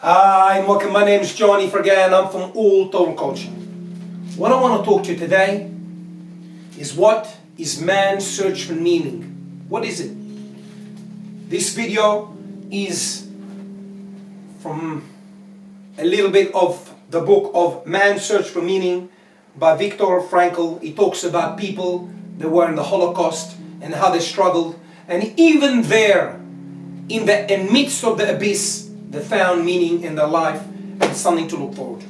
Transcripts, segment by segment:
Hi, welcome. My name is Johnny Fergan. I'm from All Total Coaching. What I want to talk to you today is what is man's search for meaning? What is it? This video is from a little bit of the book of Man's Search for Meaning by Viktor Frankl. He talks about people that were in the Holocaust and how they struggled, and even there, in the midst of the abyss, they found meaning in their life and something to look forward to.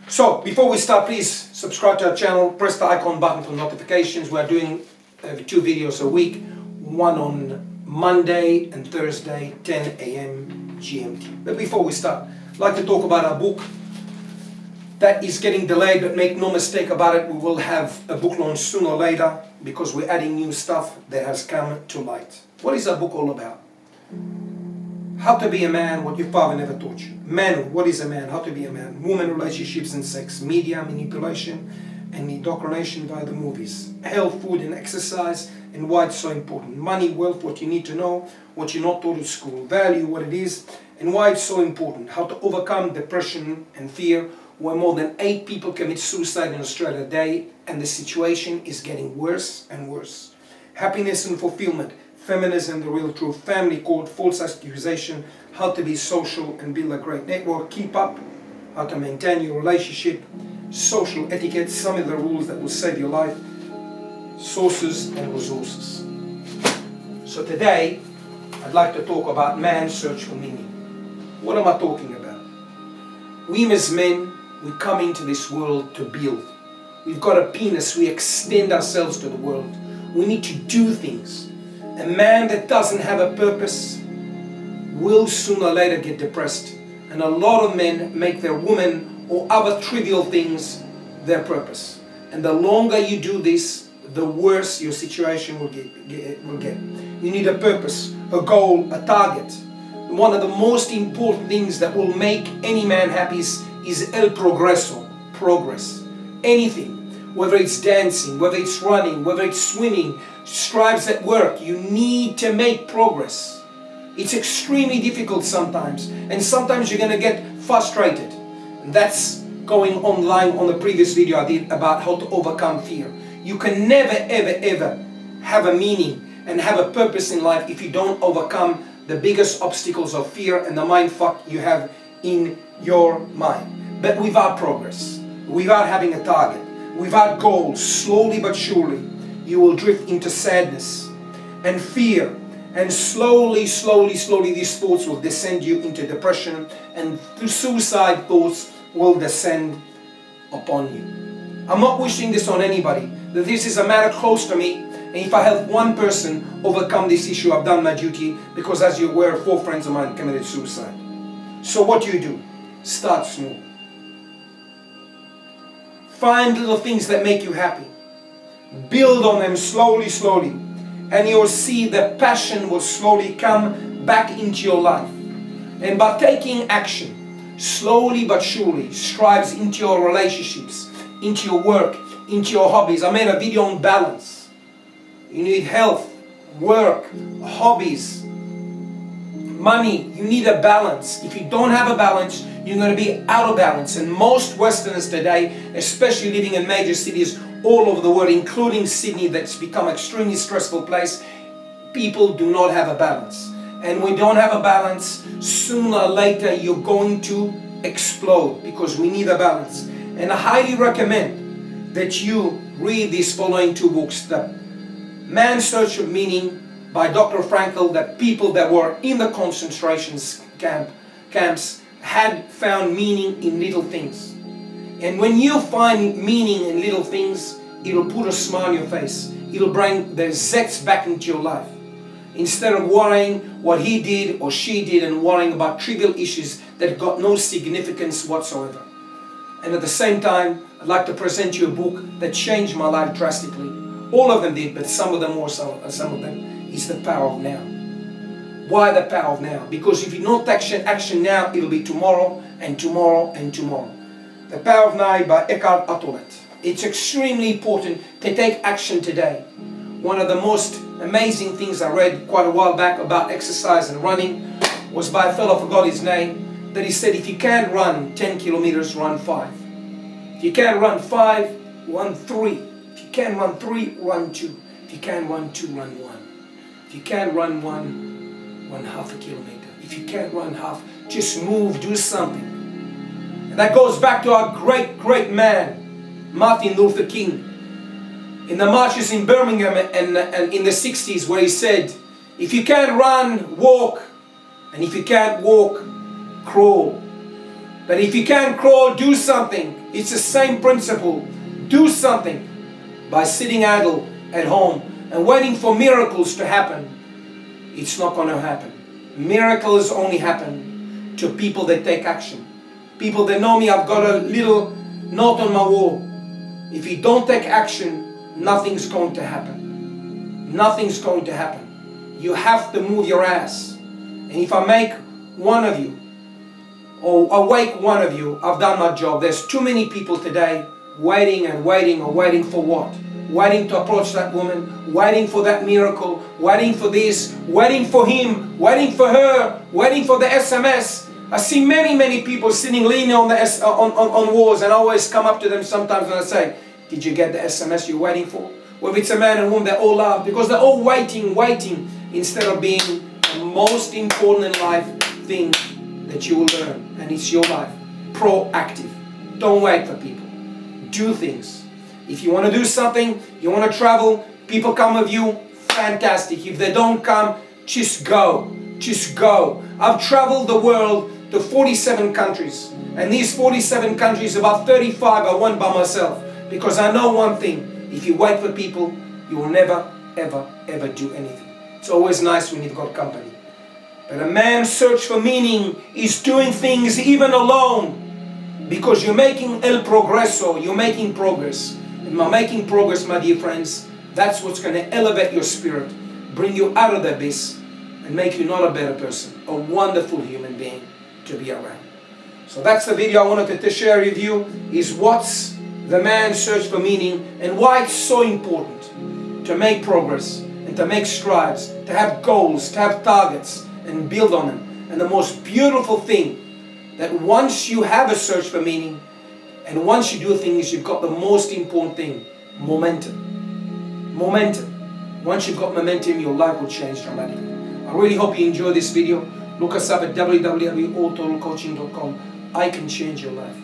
So, before we start, please subscribe to our channel, press the icon button for notifications. We are doing 2 videos a week, one on Monday and Thursday, 10 a.m. GMT. But before we start, I'd like to talk about our book that is getting delayed, but make no mistake about it, we will have a book launch sooner or later because we're adding new stuff that has come to light. What is our book all about? How to be a man, what your father never taught you. Man, what is a man? How to be a man. Woman, relationships and sex. Media, manipulation and indoctrination via the movies. Health, food and exercise, and why it's so important. Money, wealth, what you need to know, what you're not taught at school. Value, what it is, and why it's so important. How to overcome depression and fear, where more than 8 people commit suicide in Australia a day, and the situation is getting worse and worse. Happiness and fulfillment. Feminism, the real truth, family court, false accusation, how to be social and build a great network, keep up, how to maintain your relationship, social etiquette, some of the rules that will save your life, sources and resources. So today, I'd like to talk about man's search for meaning. What am I talking about? We as men, we come into this world to build. We've got a penis, we extend ourselves to the world. We need to do things. A man that doesn't have a purpose will sooner or later get depressed. And a lot of men make their woman or other trivial things their purpose. And the longer you do this, the worse your situation will get. You need a purpose, a goal, a target. One of the most important things that will make any man happy is el progreso, progress. Anything. Whether it's dancing, whether it's running, whether it's swimming, strives at work, you need to make progress. It's extremely difficult sometimes, and sometimes you're going to get frustrated. And that's going online on the previous video I did about how to overcome fear. You can never, ever, ever have a meaning and have a purpose in life if you don't overcome the biggest obstacles of fear and the mind fuck you have in your mind. But without progress, without having a target, without goals, slowly but surely, you will drift into sadness and fear, and slowly, these thoughts will descend you into depression, and suicide thoughts will descend upon you. I'm not wishing this on anybody. This is a matter close to me, and if I help one person overcome this issue, I've done my duty, because as you're aware, 4 friends of mine committed suicide. So what do? Start small. Find little things that make you happy. Build on them slowly, and you'll see the passion will slowly come back into your life. And by taking action, slowly but surely, strives into your relationships, into your work, into your hobbies. I made a video on balance. You need health, work, hobbies, money. You need a balance. If you don't have a balance, you're going to be out of balance. And most Westerners today, especially living in major cities all over the world, including Sydney, that's become an extremely stressful place, people do not have a balance. And when you don't have a balance, sooner or later you're going to explode, because we need a balance. And I highly recommend that you read these following 2 books. The Man's Search for Meaning by Dr. Frankl, that people that were in the concentration camps had found meaning in little things. And when you find meaning in little things, it'll put a smile on your face. It'll bring the zest back into your life. Instead of worrying what he did or she did and worrying about trivial issues that got no significance whatsoever. And at the same time, I'd like to present you a book that changed my life drastically. All of them did, but some of them more so. Some of them is The Power of Now. Why The Power of Now? Because if you don't take action now, it'll be tomorrow and tomorrow and tomorrow. The Power of Now by Eckhart Tolle. It's extremely important to take action today. One of the most amazing things I read quite a while back about exercise and running was by a fellow, I forgot his name, that he said, if you can't run 10 kilometers, run 5. If you can't run 5, run 3. If you can't run 3, run 2. If you can't run 2, run 1. If you can't run 1, run half a kilometer. If you can't run half, just move, do something. And that goes back to our great, great man, Martin Luther King, in the marches in Birmingham and in the 60s, where he said, if you can't run, walk. And if you can't walk, crawl. But if you can't crawl, do something. It's the same principle. Do something. By sitting idle at home and waiting for miracles to happen, it's not going to happen. Miracles only happen to people that take action. People that know me, I've got a little note on my wall. If you don't take action, nothing's going to happen. Nothing's going to happen. You have to move your ass. And if I make one of you, or awake one of you, I've done my job. There's too many people today waiting and waiting, or waiting for what? Waiting to approach that woman, waiting for that miracle, waiting for this, waiting for him, waiting for her, waiting for the SMS. I see many, many people sitting leaning on the on walls, and I always come up to them sometimes and I say, did you get the SMS you're waiting for? Well, if it's a man and woman, they all laugh because they're all waiting, instead of being the most important in life thing that you will learn, and it's your life. Proactive. Don't wait for people. Do things. If you want to do something, you want to travel, people come with you, fantastic. If they don't come, just go. Just go. I've traveled the world to 47 countries, and these 47 countries, about 35 I went by myself, because I know one thing: if you wait for people, you will never, ever, ever do anything. It's always nice when you've got company. But a man's search for meaning is doing things even alone, because you're making el progreso, you're making progress. And by making progress, my dear friends, that's what's going to elevate your spirit, bring you out of the abyss, and make you not a better person, a wonderful human being to be around. So that's the video I wanted to share with you, is what's the man's search for meaning, and why it's so important to make progress and to make strides, to have goals, to have targets, and build on them. And the most beautiful thing, that once you have a search for meaning, and once you do things, you've got the most important thing: momentum. Momentum. Once you've got momentum, your life will change dramatically. I really hope you enjoyed this video. Look us up at www.alltotalcoaching.com. I can change your life.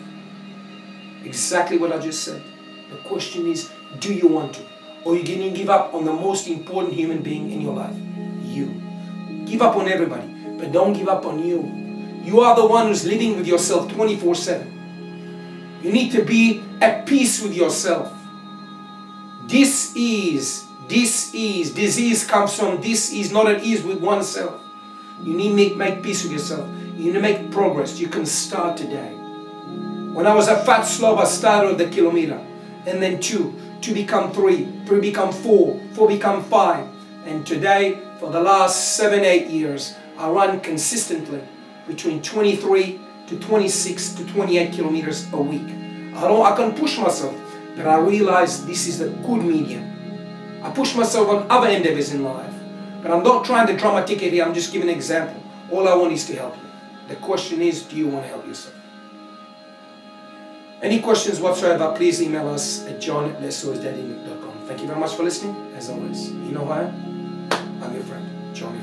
Exactly what I just said. The question is, do you want to? Or are you going to give up on the most important human being in your life? You. Give up on everybody, but don't give up on you. You are the one who's living with yourself 24/7. You need to be at peace with yourself. Disease comes from dis-ease, not at ease with oneself. You need to make peace with yourself. You need to make progress. You can start today. When I was a fat slob, I started with the kilometer, and then 2 become 3 become 4 become 5, and today, for the last 7-8 years, I run consistently between 23 to 26 to 28 kilometers a week. I can push myself, but I realize this is a good medium. I push myself on other endeavors in life, but I'm not trying to dramatic it here. I'm just giving an example. All I want is to help you. The question is, do you want to help yourself? Any questions whatsoever, please email us at john@lesoisdaddy.com. Thank you very much for listening. As always, you know who I am? I'm your friend, Johnny.